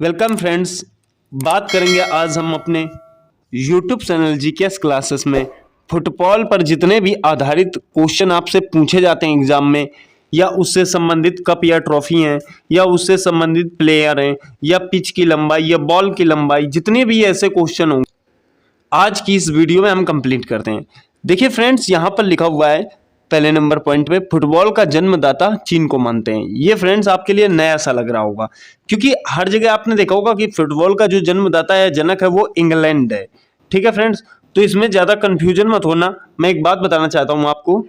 Welcome friends. बात करेंगे आज हम अपने YouTube चैनल जीकेएस क्लासेस में फुटबॉल पर जितने भी आधारित क्वेश्चन आपसे पूछे जाते हैं एग्जाम में, या उससे संबंधित कप या ट्रॉफी हैं, या उससे संबंधित प्लेयर हैं, या पिच की लंबाई या बॉल की लंबाई, जितने भी ऐसे क्वेश्चन होंगे आज की इस वीडियो में हम कंप्लीट करते हैं। देखिए फ्रेंड्स, यहाँ पर लिखा हुआ है पहले नंबर पॉइंट पे, फुटबॉल का जन्मदाता चीन को मानते हैं। ये फ्रेंड्स आपके लिए नया सा लग रहा होगा, क्योंकि हर जगह आपने देखा होगा कि फुटबॉल का जो जन्मदाता है, जनक है, वो इंग्लैंड है। ठीक है फ्रेंड्स, तो इसमें ज्यादा कंफ्यूजन मत होना। मैं एक बात बताना चाहता हूं आपको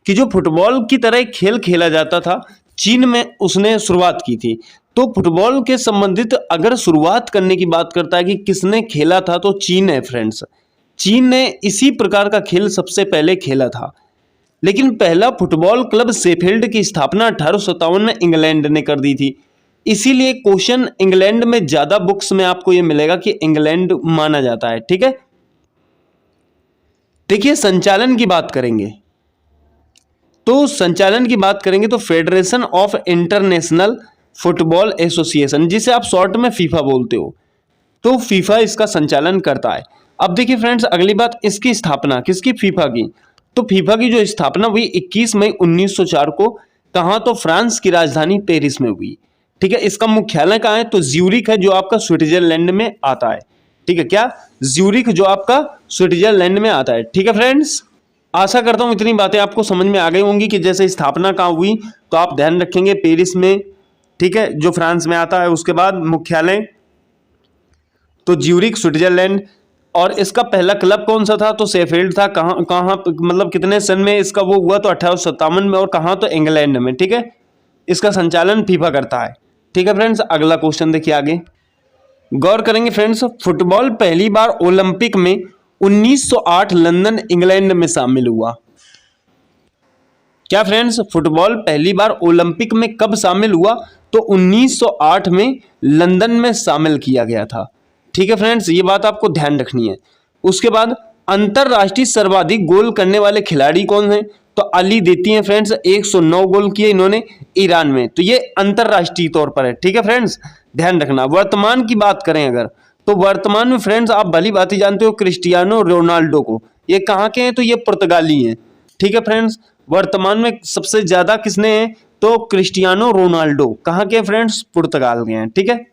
कि जो फुटबॉल की तरह खेल खेला जाता था, चीन में उसने शुरुआत की थी। तो फुटबॉल के संबंधित अगर शुरुआत करने की बात करता है कि किसने खेला था, तो चीन है फ्रेंड्स। चीन ने इसी प्रकार का खेल सबसे पहले खेला था। लेकिन पहला फुटबॉल क्लब शेफील्ड की स्थापना 1857 में इंग्लैंड ने कर दी थी। इसीलिए क्वेश्चन इंग्लैंड में ज्यादा बुक्स में आपको यह मिलेगा कि इंग्लैंड माना जाता है। ठीक है, देखिए संचालन की बात करेंगे तो federation of international football association, जिसे आप शॉर्ट में फीफा बोलते हो, तो फीफा इसका संचालन करता है। अब देखिए फ्रेंड्स, अगली बात, इसकी स्थापना किसकी? फीफा की। तो फीफा की जो स्थापना हुई 21 मई 1904 को, कहां? तो फ्रांस की राजधानी पेरिस में हुई। ठीक है, इसका मुख्यालय कहां है? तो ज्यूरिख है, जो आपका स्विट्जरलैंड में आता है। ठीक है, क्या? ज्यूरिख, जो आपका स्विट्जरलैंड में आता है। ठीक है फ्रेंड्स, आशा करता हूं इतनी बातें आपको समझ में आ गई होंगी कि जैसे स्थापना कहां हुई, तो आप ध्यान रखेंगे पेरिस में। ठीक है, जो फ्रांस में आता है। उसके बाद मुख्यालय तो ज्यूरिख, स्विट्जरलैंड। और इसका पहला क्लब कौन सा था? तो शेफील्ड था। कहां मतलब कितने सन में इसका वो हुआ? तो 1857 में। और कहां? तो इंग्लैंड में। ठीक है, इसका संचालन फीफा करता है। ठीक है फ्रेंड्स, अगला क्वेश्चन देखिए आगे गौर करेंगे फ्रेंड्स। फुटबॉल पहली बार ओलंपिक में 1908 लंदन इंग्लैंड में शामिल हुआ। क्या फ्रेंड्स? फुटबॉल पहली बार ओलंपिक में कब शामिल हुआ? तो 1908 में लंदन में शामिल किया गया था। ठीक है फ्रेंड्स, ये बात आपको ध्यान रखनी है। उसके बाद अंतरराष्ट्रीय सर्वाधिक गोल करने वाले खिलाड़ी कौन हैं? तो अली देती हैं फ्रेंड्स, 109 गोल किए इन्होंने ईरान में। तो ये अंतरराष्ट्रीय तौर पर है। ठीक है फ्रेंड्स, ध्यान रखना। वर्तमान की बात करें अगर, तो वर्तमान में फ्रेंड्स आप भली बात ही जानते हो क्रिस्टियानो रोनाल्डो को। ये कहाँ के हैं? तो ये पुर्तगाली हैं। ठीक है फ्रेंड्स, वर्तमान में सबसे ज्यादा किसने हैं? तो क्रिस्टियानो रोनाल्डो। कहाँ के फ्रेंड्स? पुर्तगाल के हैं। ठीक है,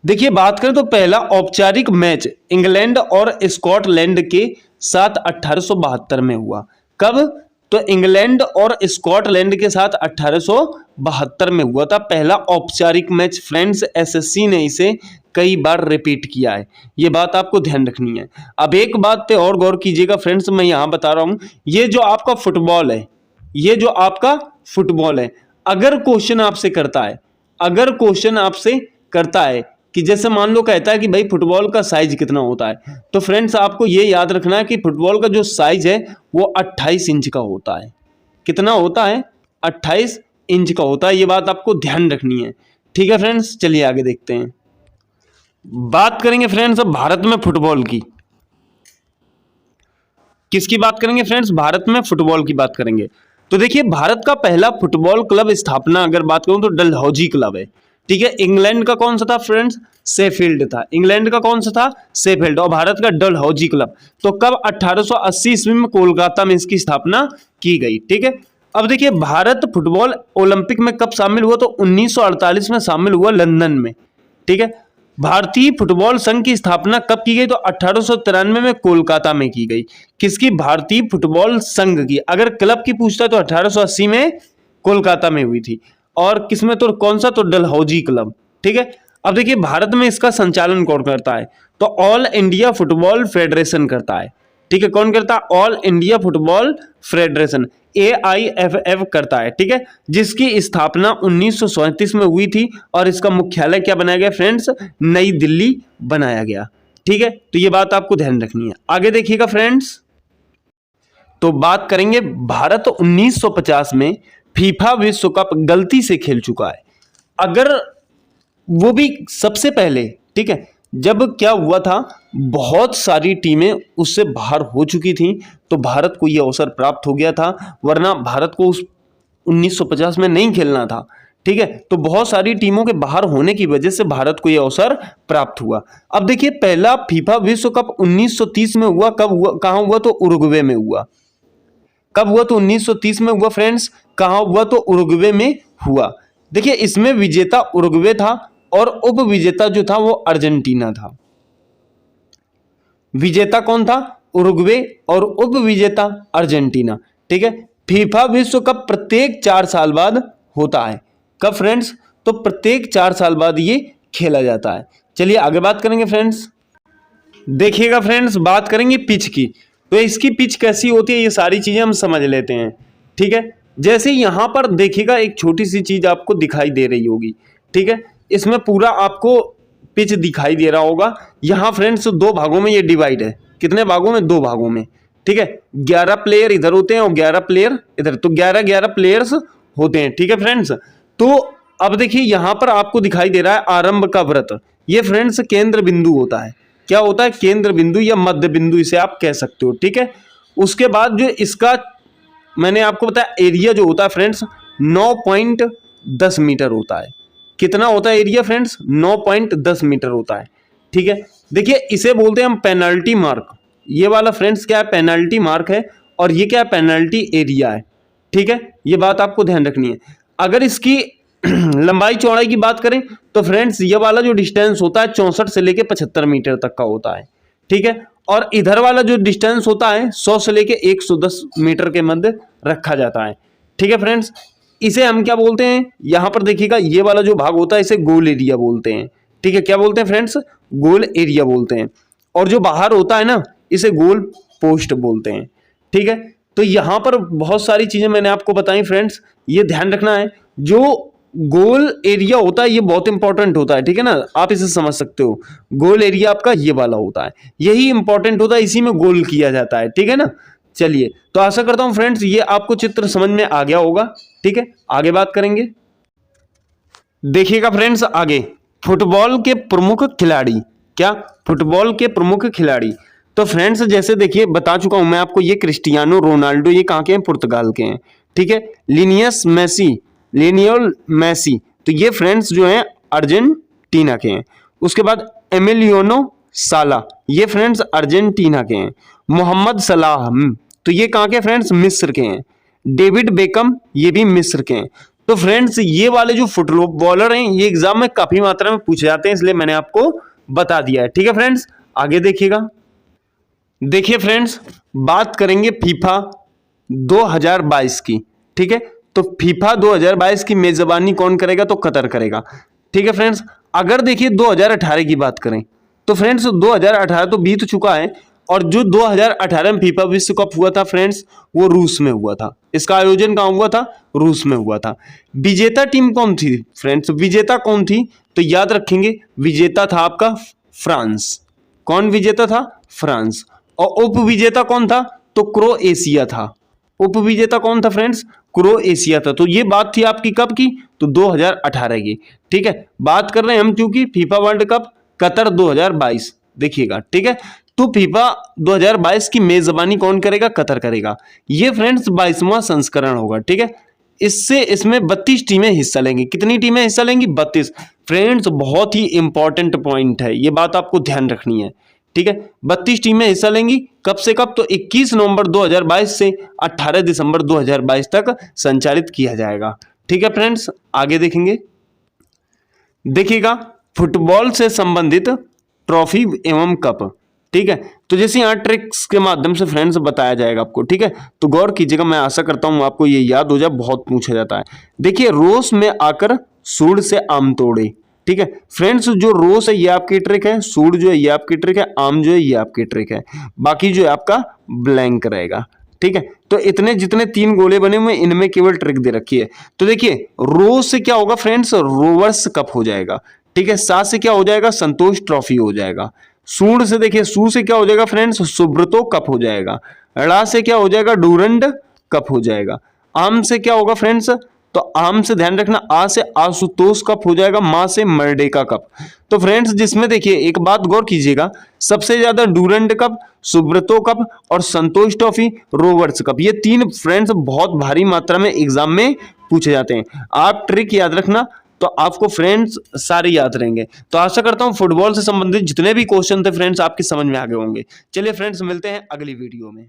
देखिए बात करें तो पहला औपचारिक मैच इंग्लैंड और स्कॉटलैंड के साथ 1872 में हुआ। कब? तो इंग्लैंड और स्कॉटलैंड के साथ 1872 में हुआ था पहला औपचारिक मैच फ्रेंड्स। एसएससी ने इसे कई बार रिपीट किया है, ये बात आपको ध्यान रखनी है। अब एक बात पे और गौर कीजिएगा फ्रेंड्स, मैं यहां बता रहा हूं, ये जो आपका फुटबॉल है, अगर क्वेश्चन आपसे करता है कि जैसे मान लो कहता है कि भाई फुटबॉल का साइज कितना होता है, तो फ्रेंड्स आपको ये याद रखना है कि फुटबॉल का जो साइज है वो 28 इंच का होता है। कितना होता है? 28 इंच का होता है। ये बात आपको ध्यान रखनी है। ठीक है फ्रेंड्स, चलिए आगे देखते हैं। बात करेंगे फ्रेंड्स अब भारत में फुटबॉल की। किसकी बात करेंगे फ्रेंड्स? भारत में फुटबॉल की बात करेंगे। तो देखिए भारत का पहला फुटबॉल क्लब स्थापना अगर बात करूं तो डलहौजी क्लब है। ठीक है, इंग्लैंड का कौन सा था फ्रेंड्स? शेफील्ड था। इंग्लैंड का कौन सा था? शेफील्ड। और भारत का डलहौजी क्लब। तो कब? 1880 ईस्वी में कोलकाता में इसकी स्थापना की गई। ठीक है, अब देखिए भारत फुटबॉल ओलंपिक में कब शामिल हुआ? तो 1948 में शामिल हुआ लंदन में। ठीक है, भारतीय फुटबॉल संघ की स्थापना कब की गई? तो 1893 में कोलकाता में की गई। किसकी? भारतीय फुटबॉल संघ की। अगर क्लब की पूछता है तो 1880 में कोलकाता में हुई थी। और किसमें? तो कौन सा? तो डलहौजी क्लब। ठीक है, अब देखिए भारत में इसका संचालन कौन करता है? तो ऑल इंडिया फुटबॉल फेडरेशन करता है। ठीक है, कौन करता है? All India football federation, AIFF करता है। ठीक है, जिसकी स्थापना 1937 में हुई थी। और इसका मुख्यालय क्या बनाया गया फ्रेंड्स? नई दिल्ली बनाया गया। ठीक है, तो ये बात आपको ध्यान रखनी है। आगे देखिएगा फ्रेंड्स, तो बात करेंगे भारत 1950 में फीफा विश्व कप गलती से खेल चुका है। अगर वो भी सबसे पहले, ठीक है, जब क्या हुआ था, बहुत सारी टीमें उससे बाहर हो चुकी थी, तो भारत को यह अवसर प्राप्त हो गया था। वरना भारत को उस 1950 में नहीं खेलना था। ठीक है, तो बहुत सारी टीमों के बाहर होने की वजह से भारत को यह अवसर प्राप्त हुआ। अब देखिए पहला फीफा विश्व कप 1930 में हुआ। कब हुआ, कहां हुआ? तो उरुग्वे में हुआ। कब हुआ? तो 1930 में हुआ फ्रेंड्स। कहां हुआ? तो उरुग्वे में हुआ। देखिए इसमें विजेता उरुग्वे था और उप विजेता जो था वो अर्जेंटीना था। विजेता कौन था? उरुग्वे और उप विजेता अर्जेंटीना। ठीक है, फीफा विश्व कप प्रत्येक 4 साल बाद होता है। कब फ्रेंड्स? तो प्रत्येक 4 साल बाद ये खेला जाता है। चलिए आगे बात करेंगे फ्रेंड्स। देखिएगा फ्रेंड्स, बात करेंगे पिच की। तो इसकी पिच कैसी होती है ये सारी चीजें हम समझ लेते हैं। ठीक है, जैसे यहां पर देखिएगा एक छोटी सी चीज आपको दिखाई दे रही होगी। ठीक है, इसमें पूरा आपको पिच दिखाई दे रहा होगा। यहां फ्रेंड्स 2 भागों में ये डिवाइड है। कितने भागों में? 2 भागों में। ठीक है, 11 प्लेयर इधर होते हैं और 11 प्लेयर इधर, तो 11 प्लेयर्स होते हैं। ठीक है फ्रेंड्स, तो अब देखिए यहां पर आपको दिखाई दे रहा है आरंभ का वृत्त। ये फ्रेंड्स केंद्र बिंदु होता है। क्या होता है? केंद्र बिंदु या मध्य बिंदु इसे आप कह सकते हो। ठीक है, उसके बाद जो इसका मैंने आपको बताया एरिया जो होता है फ्रेंड्स 9.10 मीटर होता है। कितना होता है एरिया फ्रेंड्स? 9.10 मीटर होता है। ठीक है, देखिए इसे बोलते हैं हम पेनल्टी मार्क। ये वाला फ्रेंड्स क्या है? पेनल्टी मार्क है। और ये क्या है? पेनल्टी एरिया है। ठीक है, ये बात आपको ध्यान रखनी है। अगर इसकी लंबाई चौड़ाई की बात करें तो फ्रेंड्स ये वाला जो डिस्टेंस होता है 64 से लेके 75 मीटर तक का होता है। ठीक है, और इधर वाला जो डिस्टेंस होता है 100 से लेके 110 मीटर के मध्य रखा जाता है। ठीक है फ्रेंड्स, इसे हम क्या बोलते हैं? यहां पर देखिएगा ये वाला जो भाग होता है इसे गोल एरिया बोलते हैं। ठीक है, क्या बोलते हैं फ्रेंड्स? गोल एरिया बोलते हैं। और जो बाहर होता है ना इसे गोल पोस्ट बोलते हैं। ठीक है, तो यहां पर बहुत सारी चीजें मैंने आपको बताई फ्रेंड्स, ये ध्यान रखना है। जो गोल एरिया होता है ये बहुत इंपॉर्टेंट होता है। ठीक है ना, आप इसे समझ सकते हो। गोल एरिया आपका ये वाला होता है, यही इंपॉर्टेंट होता है, इसी में गोल किया जाता है। ठीक है ना, चलिए तो आशा करता हूं फ्रेंड्स ये आपको चित्र समझ में आ गया होगा। ठीक है, आगे बात करेंगे। देखिएगा फ्रेंड्स आगे, फुटबॉल के प्रमुख खिलाड़ी। क्या? फुटबॉल के प्रमुख खिलाड़ी। तो फ्रेंड्स जैसे देखिए बता चुका हूं मैं आपको, ये क्रिस्टियानो रोनाल्डो ये कहां के हैं? पुर्तगाल के हैं। ठीक है, लियोनेल मेसी तो ये फ्रेंड्स जो हैं अर्जेंटीना के हैं। उसके बाद एमिलियानो साला ये फ्रेंड्स अर्जेंटीना के हैं। मोहम्मद सलाह तो ये कहां के फ्रेंड्स? मिस्र के हैं। डेविड बेकम ये भी मिस्र के हैं। तो फ्रेंड्स ये वाले जो फुटबॉलर हैं ये एग्जाम में काफी मात्रा में पूछे जाते हैं, इसलिए मैंने आपको बता दिया है। ठीक है फ्रेंड्स, आगे देखिएगा। देखिए फ्रेंड्स, बात करेंगे फीफा 2022 की। ठीक है, तो फीफा 2022 की मेजबानी कौन करेगा? तो कतर करेगा। ठीक है फ्रेंड्स, अगर देखिए 2018 की बात करें तो फ्रेंड्स 2018 तो बीत चुका है, और जो 2018 में फीफा विश्व कप हुआ था फ्रेंड्स वो रूस में हुआ था। इसका आयोजन कहां हुआ था? रूस में हुआ था। विजेता टीम कौन थी फ्रेंड्स? विजेता कौन थी? तो याद रखेंगे विजेता था आपका फ्रांस। कौन विजेता था? फ्रांस। और उप विजेता कौन था? तो क्रोएशिया था। उप विजेता कौन था फ्रेंड्स? क्रोएशिया था। तो ये बात थी आपकी कब की? तो 2018 की। ठीक है, बात कर रहे हैं हम क्योंकि फीफा वर्ल्ड कप कतर 2022 देखिएगा। ठीक है, तो फीफा 2022 की मेजबानी कौन करेगा? कतर करेगा। ये फ्रेंड्स 22वां संस्करण होगा। ठीक है, इसमें 32 टीमें हिस्सा लेंगी। कितनी टीमें हिस्सा लेंगी? 32। फ्रेंड्स बहुत ही इंपॉर्टेंट पॉइंट है, ये बात आपको ध्यान रखनी है। ठीक है, 32 टीमें हिस्सा लेंगी। कब से कब? तो 21 नवंबर 2022 से 18 दिसंबर 2022 तक संचालित किया जाएगा। ठीक है फ्रेंड्स, आगे देखेंगे। देखिएगा फुटबॉल से संबंधित ट्रॉफी एवं कप। ठीक है, तो जैसे यहाँ ट्रिक्स के माध्यम से फ्रेंड्स बताया जाएगा आपको। ठीक है, तो गौर कीजिएगा, मैं आशा करता हूँ आपको ये याद हो जाए, बहुत पूछा जाता है। देखिए, रोस में आकर सूंड से आम तोड़े। ठीक है फ्रेंड्स, जो रोस है ये आपकी ट्रिक है, सूंड जो है ये आपकी ट्रिक है, आम जो है ये आपकी ट्रिक है, बाकी जो है आपका ब्लैंक रहेगा। ठीक है, तो इतने जितने 3 गोले बने हुए इनमें केवल ट्रिक दे रखी है। तो देखिए रो से क्या होगा फ्रेंड्स? रोवर्स कप हो जाएगा। ठीक है, सा से क्या हो जाएगा? संतोष ट्रॉफी हो जाएगा। सूंड से देखिए, सू से क्या हो जाएगा फ्रेंड्स? सुब्रतो कप हो जाएगा। ड़ा से क्या हो जाएगा? डूरंड कप हो जाएगा। आम से क्या होगा फ्रेंड्स? तो आम से ध्यान रखना, आ से आशुतोष कप हो जाएगा, मां से मर्डेका कप। तो फ्रेंड्स जिसमें देखिए एक बात गौर कीजिएगा, सबसे ज्यादा डूरंड कप, सुब्रतो कप और संतोष ट्रॉफी, रोवर्स कप, ये 3 फ्रेंड्स बहुत भारी मात्रा में एग्जाम में पूछे जाते हैं। आप ट्रिक याद रखना तो आपको फ्रेंड्स सारे याद रहेंगे। तो आशा करता हूं फुटबॉल से संबंधित जितने भी क्वेश्चन थे फ्रेंड्स आपकी समझ में आ गए होंगे। चलिए फ्रेंड्स मिलते हैं अगली वीडियो में।